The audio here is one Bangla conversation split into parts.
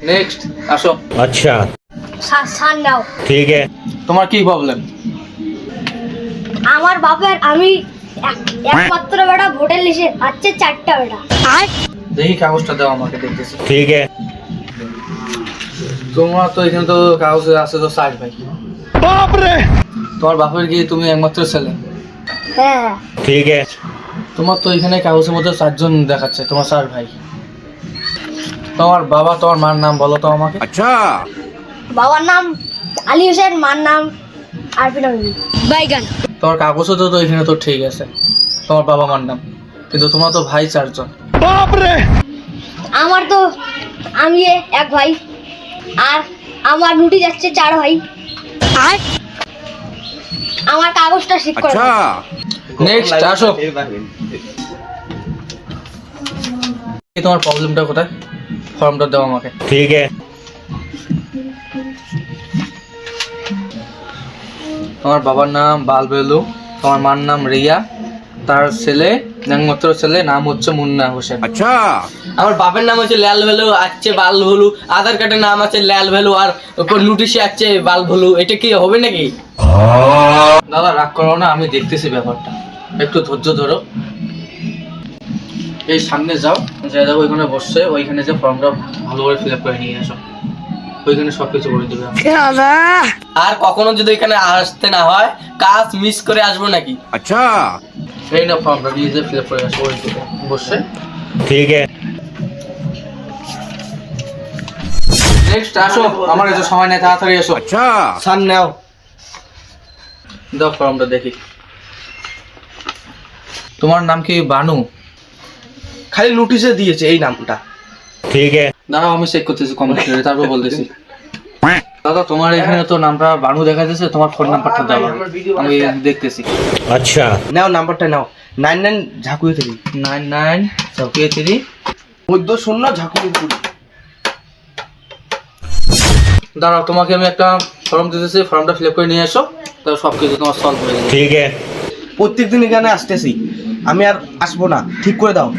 নেক্সট আসো। अच्छा সান দাও। ठीक है। তোমার কি প্রবলেম? আমার বাপের আমি একমাত্র বেটা ভোটের লিস্টে আছে 4টা বেটা। দেখি কাগজটা দাও আমাকে দেখতেছি। ठीक है। তোমার তো এখানে তো কাগজে আছে তো 60 ভাই। बाप रे। তোমার বাপের কি তুমি একমাত্র ছেলে? হ্যাঁ ठीक है। তোমার তো এখানে কাগজের মধ্যে 4 জন দেখাচ্ছে, তোমার 4 ভাই। তোমার বাবা তোমার মার নাম বলো তো আমাকে। अच्छा বাবার নাম আলী হোসেন, মার নাম আরফিন বাইগান। তোমার কাগজও তো এখানে তো ঠিক আছে, তোমার বাবা মার নাম, কিন্তু তোমার তো ভাই 4 জন। बाप रे। আমার তো আমি এক ভাই, আর আমার নুটি যাচ্ছে 4 ভাই। আর আমার কাগজটা ঠিক করে দাও। अच्छा নেক্সট আসো। তোমার প্রবলেমটা কোথায়? ফর্মটা দাও আমাকে। ठीक है। তোমার বাবার নাম বালবেলু, তোমার মার নাম রিয়া, তার ছেলে একমাত্র ছেলে নাম হচ্ছে মুন্না হোসেন। अच्छा আমার বাপের নাম হচ্ছে লাল ভেলু, আছে বাল ভলু, আধার কার্ডের নাম আছে লাল ভেলু, আর নোটিশে আছে বাল ভলু। এটা কি হবে নাকি? দাদা রাগ করো না, আমি দেখতেছি ব্যাপারটা, একটু ধৈর্য ধরো। এই সামনে যাও, যাই দেখো ওইখানে বসছে, ওইখানে যে ফর্মটা ভালো করে ফিল আপ করে নিয়ে আসো, ওইখানে সব কিছু করে দেবে। আর কখনো যদি এখানে আসতে না হয়, কাজ মিস করে আসবো নাকি? अच्छा এই না ফর্মটা নিয়ে যে ফিল আপ করে আসো, ওইদিকে বসছে। ठीक है। নেক্সট আসো, আমার কাছে সময় নেই, তাড়াতাড়ি এসো। अच्छा সান নাও। দাও ফর্মটা দেখি। তোমার নাম কি বানু? খালি নোটিশে দিয়েছে এই নামটা। ठीक है। দাঁড়াও আমি চেক করতেছি কম্পিউটারে, তারপর বলতেছি। দাদা তোমার এখানে তো নামটা বানু দেখা যাচ্ছে, তোমার ফোন নাম্বারটা দাও, আমি দেখতেছি। अच्छा নাও নাম্বারটা নাও। 99 ঝাকুয়ে 3 99 3 0 ঝাকুয়ে 2। দাঁড়াও তোমাকে আমি একটা ফর্ম দিতেছি, ফর্মটা ফিল আপ করে নিয়ে এসো, তাহলে সব কিছু তোমার সলভ হয়ে যাবে। ठीक है। প্রত্যেকদিন এখানে আসতেছি, আমি আর আসবো না, ঠিক করে দাও।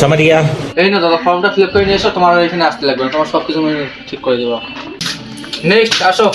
समझ गया। এই না দাদা ফর্মটা ফিল আপ করে নিয়ে এসো, তোমার এখানে আসতে লাগবে না, তোমার সব কিছু আমি ঠিক করে দেবো। নেক্সট আসো।